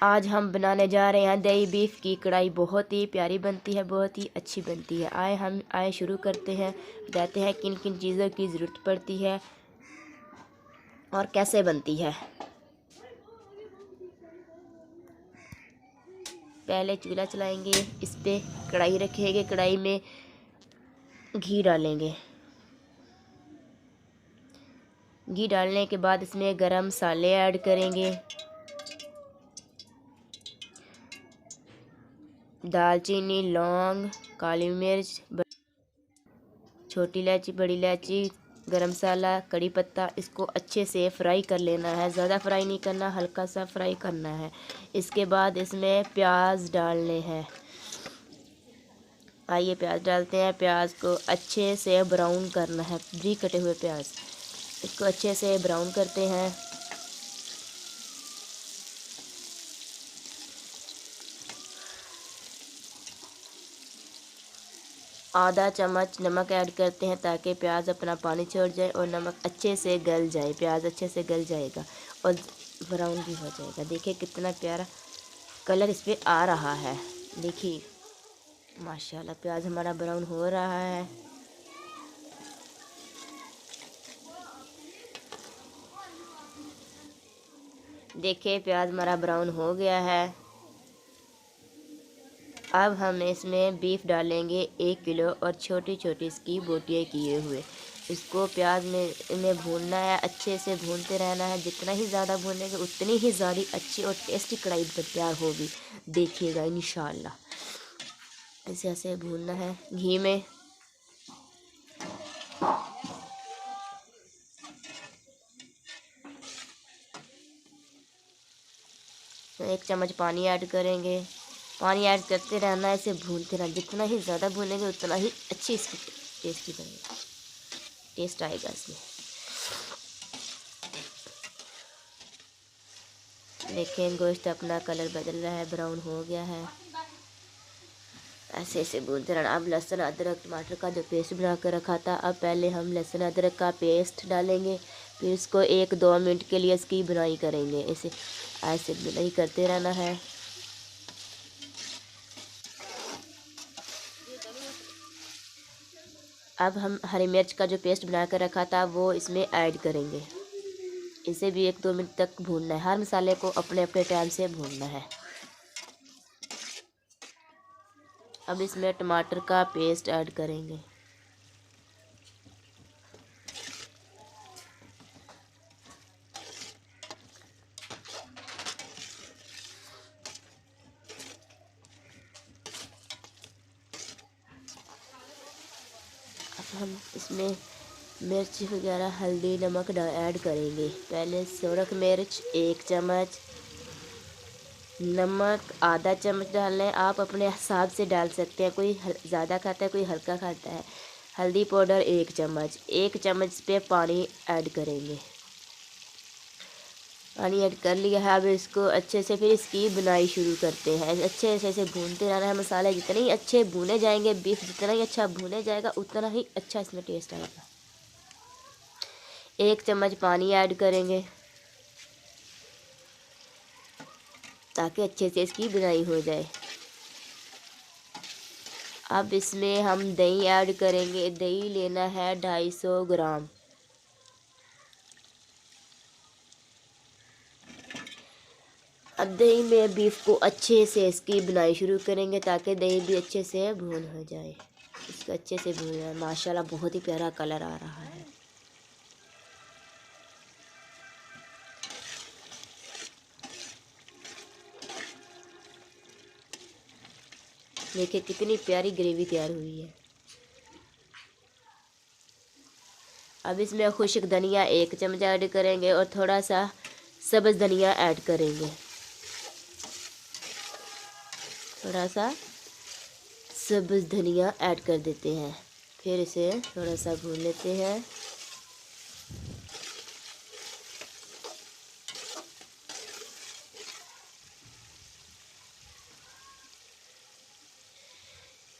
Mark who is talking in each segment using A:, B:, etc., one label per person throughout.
A: आज हम बनाने जा रहे हैं दही बीफ की कढ़ाई। बहुत ही प्यारी बनती है, बहुत ही अच्छी बनती है। आए शुरू करते हैं, बताते हैं किन किन चीज़ों की ज़रूरत पड़ती है और कैसे बनती है। पहले चूल्हा चलाएंगे, इस पे कढ़ाई रखेंगे, कढ़ाई में घी डालेंगे। घी डालने के बाद इसमें गरम मसाले ऐड करेंगे, दालचीनी, लौंग, काली मिर्च, छोटी इलायची, बड़ी इलायची, गरम मसाला, कड़ी पत्ता। इसको अच्छे से फ्राई कर लेना है, ज़्यादा फ्राई नहीं करना, हल्का सा फ्राई करना है। इसके बाद इसमें प्याज डालने हैं। आइए प्याज डालते हैं। प्याज को अच्छे से ब्राउन करना है, बारीक कटे हुए प्याज। इसको अच्छे से ब्राउन करते हैं। आधा चम्मच नमक ऐड करते हैं ताकि प्याज अपना पानी छोड़ जाए और नमक अच्छे से गल जाए। प्याज अच्छे से गल जाएगा और ब्राउन भी हो जाएगा। देखिए कितना प्यारा कलर इस पर आ रहा है। देखिए माशाल्लाह प्याज हमारा ब्राउन हो रहा है। देखिए प्याज हमारा ब्राउन हो गया है। अब हम इसमें बीफ डालेंगे 1 किलो और छोटी छोटी इसकी बोटियाँ किए हुए। इसको प्याज में भूनना है, अच्छे से भूनते रहना है। जितना ही ज़्यादा भूनेंगे उतनी ही ज़्यादा अच्छी और टेस्टी कढ़ाई तैयार होगी, देखिएगा इंशाल्लाह। ऐसे ऐसे भूनना है घी में। तो 1 चम्मच पानी ऐड करेंगे। पानी ऐड करते रहना है, इसे भूनते रहना। जितना ही ज़्यादा भूनेंगे उतना ही अच्छी इसकी टेस्टी बनेगी, टेस्ट आएगा इसमें। देखें गोश्त अपना कलर बदल रहा है, ब्राउन हो गया है। ऐसे ऐसे भूनते रहना। अब लहसुन अदरक टमाटर का जो पेस्ट बना कर रखा था, अब पहले हम लहसुन अदरक का पेस्ट डालेंगे। फिर इसको 1-2 मिनट के लिए इसकी बुनाई करेंगे। इसे ऐसे बुनाई करते रहना है। अब हम हरी मिर्च का जो पेस्ट बना कर रखा था वो इसमें ऐड करेंगे। इसे भी 1-2 मिनट तक भूनना है। हर मसाले को अपने अपने टाइम से भूनना है। अब इसमें टमाटर का पेस्ट ऐड करेंगे। अब हम इसमें मिर्च वगैरह, हल्दी, नमक ऐड करेंगे। पहले सुरख मिर्च 1 चम्मच, नमक आधा चम्मच डालना है। आप अपने हिसाब से डाल सकते हैं, कोई ज़्यादा खाता है कोई हल्का खाता है। हल्दी पाउडर 1 चम्मच। 1 चम्मच पे पानी ऐड करेंगे। पानी ऐड कर लिया है। अब इसको अच्छे से फिर इसकी बुनाई शुरू करते हैं। अच्छे से भूनते रहना है। मसाले जितने ही अच्छे भुने जाएंगे, बीफ जितना ही अच्छा भुने जाएगा उतना ही अच्छा इसमें टेस्ट आएगा। 1 चम्मच पानी ऐड करेंगे ताकि अच्छे से इसकी बुनाई हो जाए। अब इसमें हम दही ऐड करेंगे। दही लेना है 250 ग्राम। अब दही में बीफ को अच्छे से इसकी बुनाई शुरू करेंगे ताकि दही भी अच्छे से भून हो जाए। इसको अच्छे से भूनना है। माशाल्लाह बहुत ही प्यारा कलर आ रहा है। देखिए कितनी प्यारी ग्रेवी तैयार हुई है। अब इसमें खुश्क धनिया 1 चम्मच ऐड करेंगे और थोड़ा सा सब्ज़ धनिया ऐड करेंगे। थोड़ा सा सब्ज़ धनिया ऐड कर देते हैं। फिर इसे थोड़ा सा भून लेते हैं।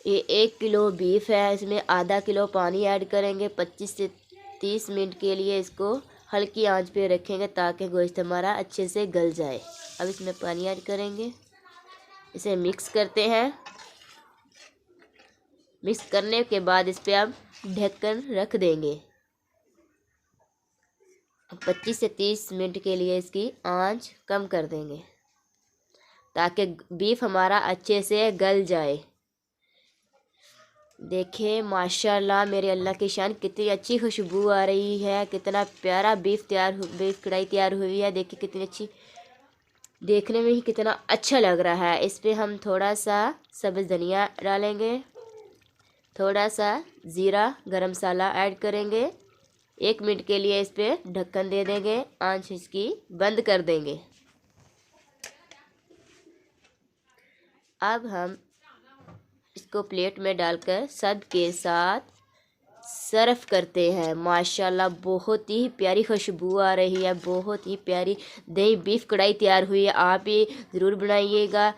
A: ये 1 किलो बीफ है, इसमें आधा किलो पानी ऐड करेंगे। 25 से 30 मिनट के लिए इसको हल्की आंच पे रखेंगे ताकि गोश्त हमारा अच्छे से गल जाए। अब इसमें पानी ऐड करेंगे, इसे मिक्स करते हैं। मिक्स करने के बाद इस पे अब ढक्कन रख देंगे। 25 से 30 मिनट के लिए इसकी आंच कम कर देंगे ताकि बीफ हमारा अच्छे से गल जाए। देखिए माशाल्लाह मेरे अल्लाह की शान, कितनी अच्छी खुशबू आ रही है, कितना प्यारा बीफ कढ़ाई तैयार हुई है। देखिए कितनी अच्छी, देखने में ही कितना अच्छा लग रहा है। इस पे हम थोड़ा सा सब्ज़ धनिया डालेंगे, थोड़ा सा ज़ीरा गरम मसाला ऐड करेंगे। 1 मिनट के लिए इस पे ढक्कन दे देंगे, आंच इसकी बंद कर देंगे। अब हम इसको प्लेट में डालकर सब के साथ सर्व करते हैं। माशाल्लाह बहुत ही प्यारी खुशबू आ रही है, बहुत ही प्यारी दही बीफ कढ़ाई तैयार हुई है। आप ये ज़रूर बनाइएगा।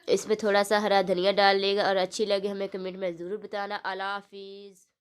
A: इसमें थोड़ा सा हरा धनिया डाल लेगा और अच्छी लगे हमें कमेंट में ज़रूर बताना। अल्लाह हाफिज़।